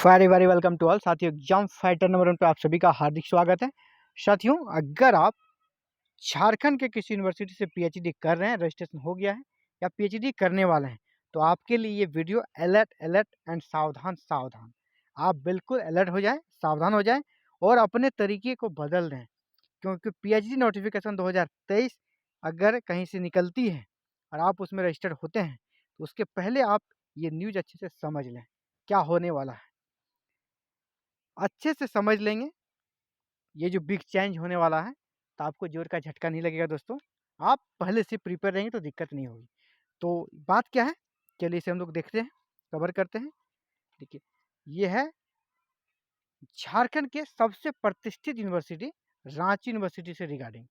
Very very welcome to all साथियों। Exam fighter number 1 पे आप सभी का हार्दिक स्वागत है। साथियों, अगर आप झारखंड के किसी यूनिवर्सिटी से पीएचडी कर रहे हैं, रजिस्ट्रेशन हो गया है या पीएचडी करने वाले हैं, तो आपके लिए ये वीडियो अलर्ट अलर्ट एंड सावधान सावधान। आप बिल्कुल अलर्ट हो जाएं, सावधान हो जाएं और अपने तरीके को बदल दें, क्योंकि पीएचडी नोटिफिकेशन 2023 अगर कहीं से निकलती है और आप उसमें रजिस्टर्ड होते हैं, तो उसके पहले आप ये न्यूज़ अच्छे से समझ लें क्या होने वाला है। अच्छे से समझ लेंगे ये जो बिग चेंज होने वाला है, तो आपको ज़ोर का झटका नहीं लगेगा दोस्तों। आप पहले से प्रिपेयर रहेंगे तो दिक्कत नहीं होगी। तो बात क्या है? चलिए इसे हम लोग देखते हैं, कवर करते हैं। देखिए, ये है झारखंड के सबसे प्रतिष्ठित यूनिवर्सिटी रांची यूनिवर्सिटी से रिगार्डिंग,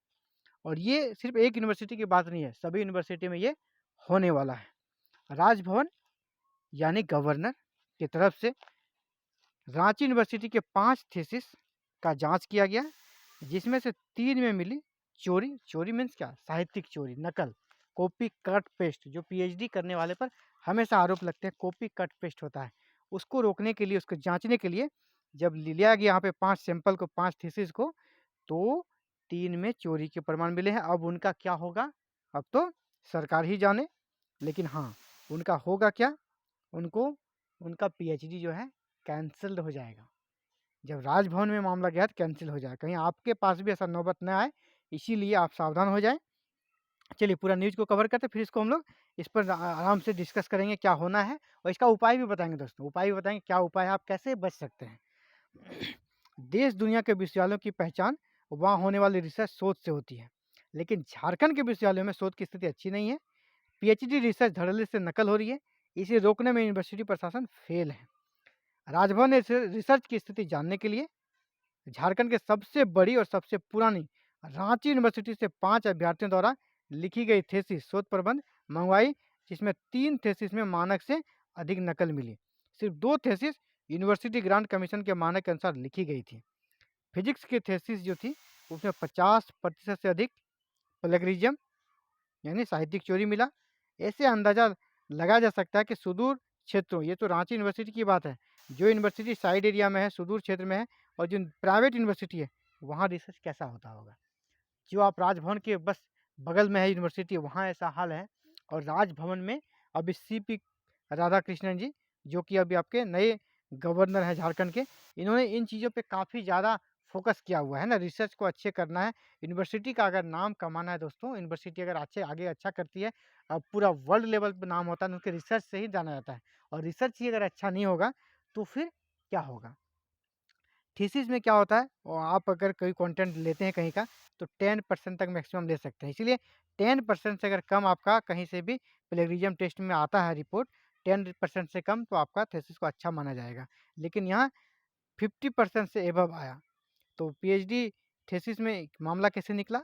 और ये सिर्फ एक यूनिवर्सिटी की बात नहीं है, सभी यूनिवर्सिटी में ये होने वाला है। राजभवन यानी गवर्नर की तरफ से रांची यूनिवर्सिटी के 5 थीसिस का जांच किया गया, जिसमें से 3 में मिली चोरी। चोरी मीन्स क्या? साहित्यिक चोरी, नकल, कॉपी कट पेस्ट। जो पीएचडी करने वाले पर हमेशा आरोप लगते हैं कॉपी कट पेस्ट होता है, उसको रोकने के लिए, उसको जांचने के लिए जब लिया गया यहाँ पे 5 सैंपल को, 5 थीसिस को, तो 3 में चोरी के प्रमाण मिले हैं। अब उनका क्या होगा, अब तो सरकार ही जाने। लेकिन हाँ, उनका होगा क्या? उनको उनका पीएचडी जो है कैंसल्ड हो जाएगा। जब राजभवन में मामला गया तो कैंसिल हो जाए, कहीं आपके पास भी ऐसा नौबत न आए, इसीलिए आप सावधान हो जाएं। चलिए पूरा न्यूज़ को कवर करते हैं, फिर इसको हम लोग इस पर आराम से डिस्कस करेंगे क्या होना है, और इसका उपाय भी बताएंगे दोस्तों। उपाय भी बताएंगे क्या उपाय है, आप कैसे बच सकते हैं। देश दुनिया के विश्वविद्यालयों की पहचान वहाँ होने वाली रिसर्च शोध से होती है, लेकिन झारखंड के विश्वविद्यालयों में शोध की स्थिति अच्छी नहीं है। पीएचडी रिसर्च धड़ल्ले से नकल हो रही है, इसे रोकने में यूनिवर्सिटी प्रशासन फेल है। राजभवन ने रिसर्च की स्थिति जानने के लिए झारखंड के सबसे बड़ी और सबसे पुरानी रांची यूनिवर्सिटी से 5 अभ्यर्थियों द्वारा लिखी गई थेसिस शोध प्रबंध मंगवाई, जिसमें 3 थेसिस में मानक से अधिक नकल मिली। सिर्फ 2 थेसिस यूनिवर्सिटी ग्रांट कमीशन के मानक के अनुसार लिखी गई थी। फिजिक्स की थेसिस जो थी उसमें 50% से अधिक प्लेगरिज्म यानी साहित्यिक चोरी मिला। ऐसे अंदाजा लगाया जा सकता है कि सुदूर क्षेत्रों, ये तो रांची यूनिवर्सिटी की बात है, जो यूनिवर्सिटी साइड एरिया में है, सुदूर क्षेत्र में है, और जो प्राइवेट यूनिवर्सिटी है, वहाँ रिसर्च कैसा होता होगा। जो आप राजभवन के बस बगल में है यूनिवर्सिटी, वहाँ ऐसा हाल है। और राजभवन में अभी सीपी राधाकृष्णन जी, जो कि अभी आपके नए गवर्नर हैं झारखंड के, इन्होंने इन चीज़ों पे काफ़ी ज़्यादा फोकस किया हुआ है ना। रिसर्च को अच्छे करना है, यूनिवर्सिटी का अगर नाम कमाना है दोस्तों, यूनिवर्सिटी अगर अच्छे आगे अच्छा करती है, पूरा वर्ल्ड लेवल पे नाम होता है, उनके रिसर्च से ही जाना जाता है। और रिसर्च ही अगर अच्छा नहीं होगा तो फिर क्या होगा। थीसिस में क्या होता है, और आप अगर कोई कंटेंट लेते हैं कहीं का, तो 10% तक मैक्सिमम ले सकते हैं। इसीलिए 10% से अगर कम आपका कहीं से भी प्लेगरिज्म टेस्ट में आता है रिपोर्ट, 10% से कम, तो आपका थीसिस को अच्छा माना जाएगा। लेकिन यहाँ 50% से एबव आया, तो पीएचडी थीसिस में मामला कैसे निकला,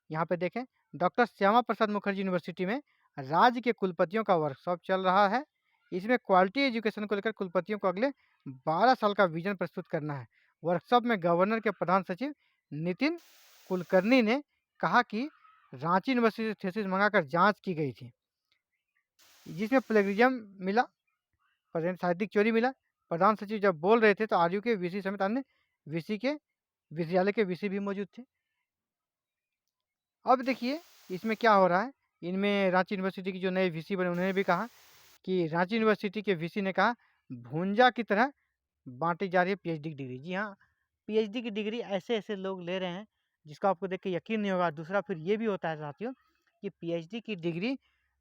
यहाँ पे देखें। डॉक्टर श्यामा प्रसाद मुखर्जी यूनिवर्सिटी में राज्य के कुलपतियों का वर्कशॉप चल रहा है। इसमें क्वालिटी एजुकेशन को लेकर कुलपतियों को अगले 12 साल का विजन प्रस्तुत करना है। वर्कशॉप में गवर्नर के प्रधान सचिव नितिन कुलकर्णी ने कहा कि रांची यूनिवर्सिटी से थीसिस मंगाकर जांच की गई थी, जिसमें प्लेगरिज्म मिला, साहित्यिक चोरी मिला। प्रधान सचिव जब बोल रहे थे तो आरयू के वीसी समेत अन्य विश्वविद्यालय के वीसी भी मौजूद थे। अब देखिए इसमें क्या हो रहा है। इनमें रांची यूनिवर्सिटी की जो नए वीसी बने, उन्होंने भी कहा कि रांची यूनिवर्सिटी के वीसी ने कहा भूंजा की तरह बांटी जा रही है पीएचडी की डिग्री। जी हाँ, पीएचडी की डिग्री ऐसे ऐसे लोग ले रहे हैं जिसका आपको देख के यकीन नहीं होगा। दूसरा फिर ये भी होता है साथियों कि पीएचडी की डिग्री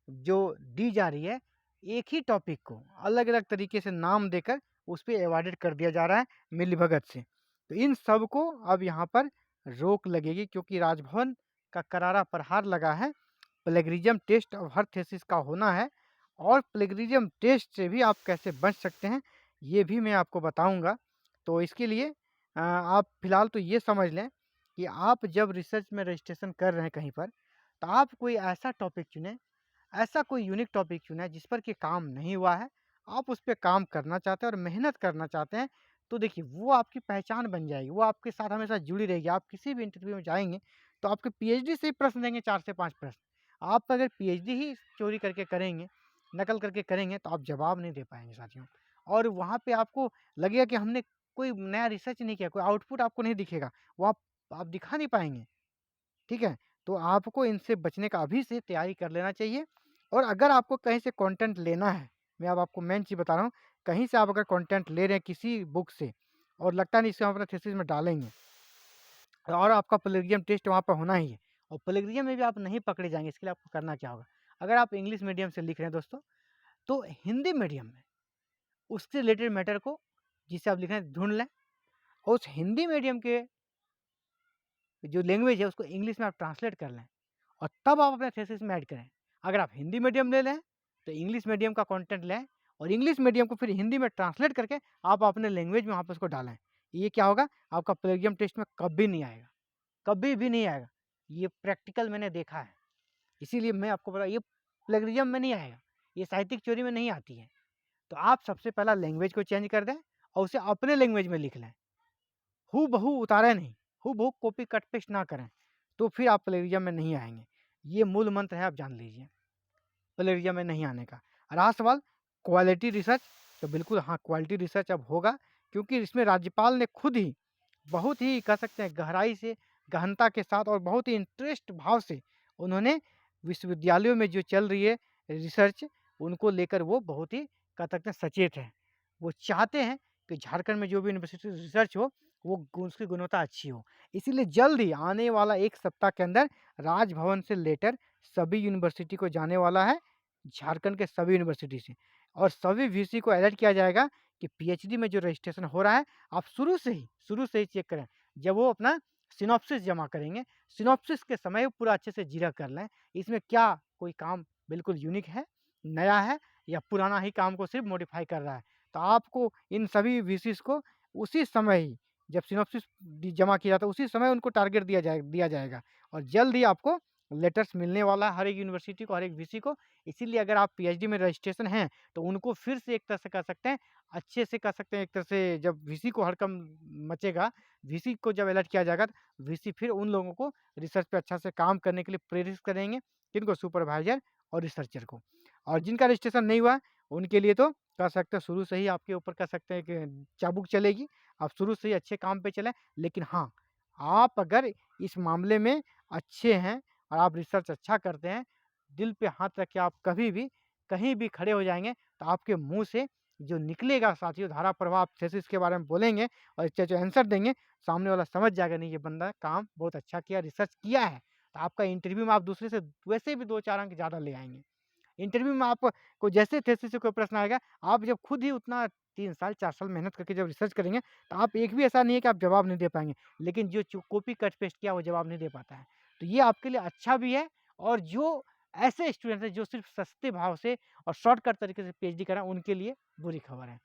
जो दी जा रही है, एक ही टॉपिक को अलग अलग तरीके से नाम देकर उस पर एवार्डेड कर दिया जा रहा है मिलीभगत से। तो इन सब को अब यहाँ पर रोक लगेगी, क्योंकि राजभवन का करारा प्रहार लगा है। प्लेगरिज्म टेस्ट अब हर थीसिस का होना है, और प्लेगरिज्म टेस्ट से भी आप कैसे बच सकते हैं ये भी मैं आपको बताऊंगा। तो इसके लिए आप फिलहाल तो ये समझ लें कि आप जब रिसर्च में रजिस्ट्रेशन कर रहे हैं कहीं पर, तो आप कोई ऐसा टॉपिक चुनें, ऐसा कोई यूनिक टॉपिक चुनें जिस पर कि काम नहीं हुआ है, आप उस पर काम करना चाहते हैं और मेहनत करना चाहते हैं। तो देखिए वो आपकी पहचान बन जाएगी, वो आपके साथ हमेशा जुड़ी रहेगी। आप किसी भी इंटरव्यू में जाएंगे तो आपके पीएचडी से ही प्रश्न देंगे, 4 से 5 प्रश्न। आप अगर पीएचडी ही चोरी करके करेंगे, नकल करके करेंगे, तो आप जवाब नहीं दे पाएंगे साथियों। और वहाँ पे आपको लगेगा कि हमने कोई नया रिसर्च नहीं किया, कोई आउटपुट आपको नहीं दिखेगा, वो आप दिखा नहीं पाएँगे, ठीक है? तो आपको इनसे बचने का अभी से तैयारी कर लेना चाहिए। और अगर आपको कहीं से कंटेंट लेना है, मैं अब आपको मेन चीज़ बता रहा हूँ, कहीं से आप अगर कंटेंट ले रहे हैं किसी बुक से और लगता नहीं इसे हम अपना थीसिस में डालेंगे और आपका प्लेगियम टेस्ट वहाँ पे होना ही है और प्लेगियम में भी आप नहीं पकड़े जाएँगे, इसके लिए आपको करना क्या होगा? अगर आप इंग्लिश मीडियम से लिख रहे हैं दोस्तों, तो हिंदी मीडियम में उससे रिलेटेड मैटर को जिसे आप लिख रहे हैं ढूँढ लें और उस हिंदी मीडियम के जो लैंग्वेज है उसको इंग्लिश में आप ट्रांसलेट कर लें और तब आप अपने थीसिस में ऐड करें। अगर आप हिंदी मीडियम ले लें, तो इंग्लिश मीडियम का कंटेंट लें और इंग्लिश मीडियम को फिर हिंदी में ट्रांसलेट करके आप अपने लैंग्वेज में वहाँ पे उसको डालें। ये क्या होगा? आपका प्लेगियम टेस्ट में कभी नहीं आएगा, कभी भी नहीं आएगा। ये प्रैक्टिकल मैंने देखा है, इसीलिए मैं आपको बता ये प्लेगरिज्म में नहीं आएगा, ये साहित्यिक चोरी में नहीं आती है। तो आप सबसे पहला लैंग्वेज को चेंज कर दें और उसे अपने लैंग्वेज में लिख लें। हूबहू उतारें नहीं, हूबहू कॉपी कट पेस्ट ना करें, तो फिर आप प्लेगरिज्म में नहीं आएँगे। ये मूल मंत्र है, आप जान लीजिए, प्लेगरिज्म में नहीं आने का। रहा सवाल क्वालिटी रिसर्च, तो बिल्कुल हाँ, क्वालिटी रिसर्च अब होगा क्योंकि इसमें राज्यपाल ने खुद ही बहुत ही कह सकते हैं गहराई से, गहनता के साथ और बहुत ही इंटरेस्ट भाव से उन्होंने विश्वविद्यालयों में जो चल रही है रिसर्च, उनको लेकर वो बहुत ही कह सकते हैं सचेत हैं। वो चाहते हैं कि झारखंड में जो भी यूनिवर्सिटी रिसर्च हो, वो उसकी गुणवत्ता अच्छी हो। इसीलिए जल्द ही आने वाला 1 सप्ताह के अंदर राजभवन से लेटर सभी यूनिवर्सिटी को जाने वाला है, झारखंड के सभी यूनिवर्सिटी से। और सभी वीसी को अलर्ट किया जाएगा कि पीएचडी में जो रजिस्ट्रेशन हो रहा है, आप शुरू से ही चेक करें। जब वो अपना सिनॉप्सिस जमा करेंगे, सिनॉप्सिस के समय पूरा अच्छे से जीरा कर लें, इसमें क्या कोई काम बिल्कुल यूनिक है, नया है या पुराना ही काम को सिर्फ़ मॉडिफ़ाई कर रहा है। तो आपको इन सभी वीसीज़ को उसी समय ही जब सिनॉप्सिस जमा किया जाता है, उसी समय उनको टारगेट दिया जाएगा और जल्द ही आपको लेटर्स मिलने वाला है हर एक यूनिवर्सिटी को, हर एक वीसी को। इसीलिए अगर आप पीएचडी में रजिस्ट्रेशन हैं, तो उनको फिर से एक तरह से कह सकते हैं, अच्छे से कह सकते हैं एक तरह से जब वीसी को हड़कंप मचेगा, वीसी को जब अलर्ट किया जाएगा, तो वीसी फिर उन लोगों को रिसर्च पे अच्छा से काम करने के लिए प्रेरित करेंगे, किनको? सुपरवाइज़र और रिसर्चर को। और जिनका रजिस्ट्रेशन नहीं हुआ, उनके लिए तो कह सकते हैं शुरू से ही आपके ऊपर कह सकते हैं कि चाबुक चलेगी, आप शुरू से ही अच्छे काम पे चलें। लेकिन हाँ, आप अगर इस मामले में अच्छे हैं और आप रिसर्च अच्छा करते हैं, दिल पे हाथ रख के आप कभी भी, कहीं भी खड़े हो जाएँगे, तो आपके मुँह से जो निकलेगा साथियों धारा प्रवाह, आप थीसिस के बारे में बोलेंगे और अच्छे-अच्छे आंसर देंगे, सामने वाला समझ जाएगा नहीं ये बंदा काम बहुत अच्छा किया, रिसर्च किया है। तो आपका इंटरव्यू में आप दूसरे से वैसे भी 2-4 अंक ज़्यादा ले आएँगे। इंटरव्यू में आपको जैसे थीसिस से कोई प्रश्न आएगा, आप जब खुद ही उतना 3 साल, 4 साल मेहनत करके जब रिसर्च करेंगे, तो आप एक भी ऐसा नहीं है कि आप जवाब नहीं दे पाएँगे। लेकिन जो कॉपी कट पेस्ट किया, वो जवाब नहीं दे पाता है। तो ये आपके लिए अच्छा भी है और जो ऐसे स्टूडेंट्स हैं, जो सिर्फ़ सस्ते भाव से और शॉर्टकट तरीके से पीएचडी कर रहे हैं, उनके लिए बुरी खबर है।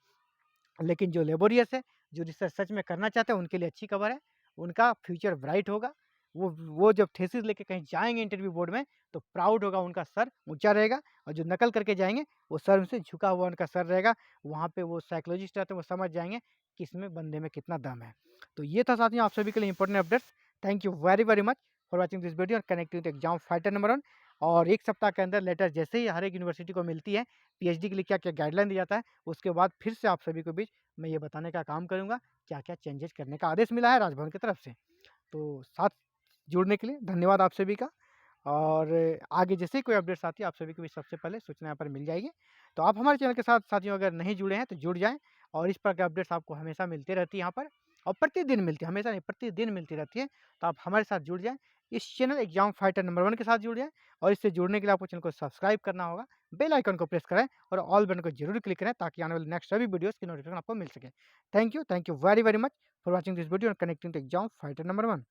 लेकिन जो लेबोरियस है, जो रिसर्च सच में करना चाहते हैं, उनके लिए अच्छी खबर है। उनका फ्यूचर ब्राइट होगा। वो जब थीसिस लेके कहीं जाएँगे इंटरव्यू बोर्ड में, तो प्राउड होगा, उनका सर ऊँचा रहेगा और जो नकल करके जाएँगे, वो सर से झुका हुआ उनका सर रहेगा। वहाँ पे वो साइकोलॉजिस्ट रहते हैं, वो समझ जाएँगे कि इसमें बंदे में कितना दम है। तो ये था साथियों आप सभी के लिए important updates. Thank you very, very much for watching this video और connecting with exam fighter number 1। और 1 सप्ताह के अंदर लेटर जैसे ही हर एक यूनिवर्सिटी को मिलती है, पीएचडी के लिए क्या-क्या गाइडलाइन दिया जाता है, उसके बाद फिर से आप सभी के बीच मैं ये बताने का काम करूँगा, क्या-क्या चेंजेज़ करने का आदेश मिला है राजभवन की तरफ से। तो साथ जुड़ने के लिए धन्यवाद आप सभी का और आगे जैसे ही कोई अपडेट्स आती है, आप सभी को भी सबसे पहले सूचना यहाँ पर मिल जाएगी। तो आप हमारे चैनल के साथ साथियों अगर नहीं जुड़े हैं, तो जुड़ जाएँ और इस प्रकार के अपडेट्स आपको हमेशा मिलती रहती है यहाँ पर और प्रतिदिन मिलती है, हमेशा नहीं, प्रतिदिन मिलती रहती है। तो आप हमारे साथ जुड़ जाएँ, इस चैनल एग्जाम फाइटर नंबर 1 के साथ जुड़ जाएँ और इससे जुड़ने के लिए आपको चैनल को सब्सक्राइब करना होगा, बेल आइकन को प्रेस करें और ऑल बटन को ज़रूर क्लिक करें ताकि आने वाले नेक्स्ट सभी वीडियोज़ की नोटिफिकेशन आपको मिल सके। Thank you very, very much for watching this video and connecting to exam fighter number 1।